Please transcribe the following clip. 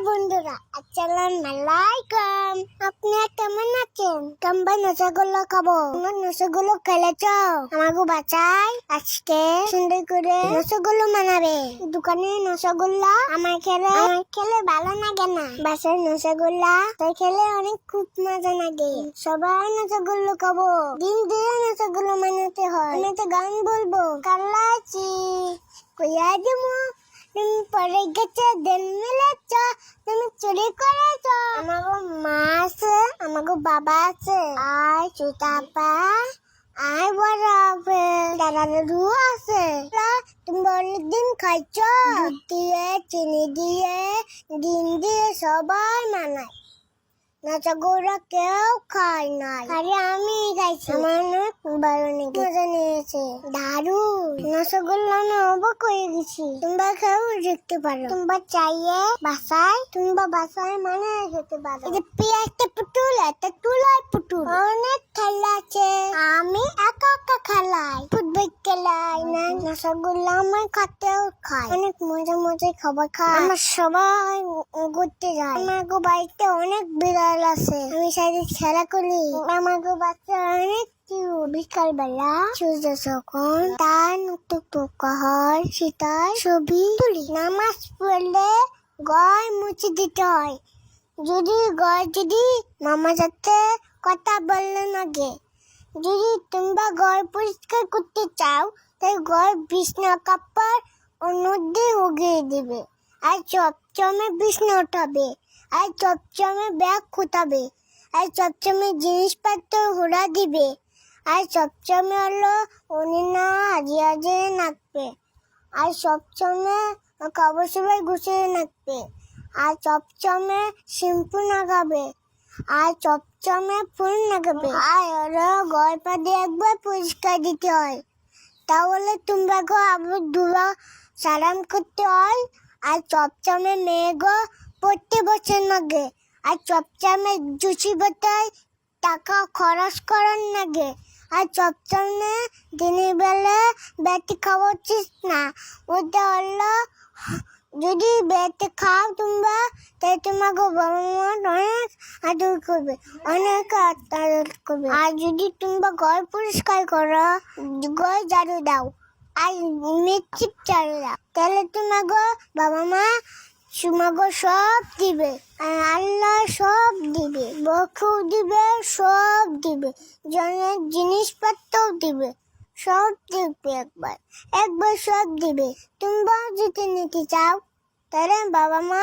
বন্ধুরা, আসসালামু আলাইকুম। আপনারা কেমন আছেন? আমরা রসগোল্লা খাবো। তোমরা রসগোল্লা খেলেছ? আমাকে বাঁচাই। আজকে সুন্দর করে রসগোল্লা বানাবে। দোকানে রসগোল্লা আমার খেলে ভালো লাগে না। বাসায় রসগোল্লা তাই খেলে অনেক খুব মজা লাগে। সবাই রসগোল্লা খাবো। দিন দিয়ে রসগোল্লা বানাতে হয়। আমি তো গান বলবো। কাল্লাচি কইয়া দিমু তুমি পরে গেছে দিন মিলেছ, তুমি চুরি করেছ। আমাকে মা আছে, আমাকে বাবা আছে, আর চুতাপা আর বড় আছে, দাদা দাদু আছে। তুমি অনেকদিন খাইছ। দুধ দিয়ে, চিনি দিয়ে, ডিম দিয়ে সবাই মানায়। রসগোল্লা কেউ খায় নাই, খালি আমি খাইছি। আমার অনেক ভালো মজা নিয়েছে, দারুণ। রসগোল্লা আমি অবাক হয়ে গেছি। তোমরা খেয়েও দেখতে পারো। তোমরা চাইয়ে বাসায় মানে খেতে পারো। এই যে পেঁয়াজটা পুতুল, একটা তুলার পুতুল, অনেক খেলা আছে। আমি একা একা খেলাই, ফুটবল খেলাই না। রসগোল্লা আমার খাতেও খাই। অনেক মজা খাবার খাই। আমার সবাই ঘুরতে যায়। আমার বাড়িতে অনেক বিড়াল আছে, আমি সাথে খেলা করি। আমার বাচ্চা অনেক বিকাল বেলা সূর্য যখন তার নতুন পোকা হয়, সেটার ছবি তুলি। নামাজ পড়লে গয় মুছে দিতে হয়। যদি মামা সাথে কথা বললেন আগে, যদি তোমরা ঘর পরিষ্কার করতে চাও, তাই ঘর বিছনা কাপড় অন্যদি উগিয়ে দিবে, আর চপচমে বিছনা উঠাবে, আর চপচমে ব্যাগ খুঁটাবে, আর চপচমে জিনিসপত্র ঘোরা দিবে, আর চপচমে হলো অনিনা হাজিয়ে নাকবে, আর চপচমে খাবার সবাই গুছিয়ে নাকবে, আর চপচমে শ্যাম্পু লাগাবে, আর চপচমে ফুল লাগাবে, আর ওরা ঘর পা দিয়ে একবার পরিষ্কার দিতে হয়। তাহলে তোমরা আবার ধুলা সারাম করতে হয়। আর চপচমে মেয়েগো পড়তে বসে লাগে, আর চপচমে জুসি বাটায় টাকা খরচ করার লাগে, আর চপচমে দিনের বেলা বেটি খাওয়া উচিত না। ওটা হলো যদি বেটি খাও তোমরা, তাই তোমাকে বাবা মা অনেক আদর করবে, অনেক আদর করবে। আর যদি তোমরা ঘর পরিষ্কার করো, ঘর ঝাড়ু দাও, আর মিষ্টি ঝাড়ু দাও, তাহলে তোমাকে বাবা মা তোমাকে সব দিবে, আর আল্লাহ সব দিবে, বকু দিবে, সব দিবে, জনের জিনিসপত্রও দিবে, সব দিবে। একবার সব দিবে। তোমরা যদি নিতে চাও, তাহলে বাবা মা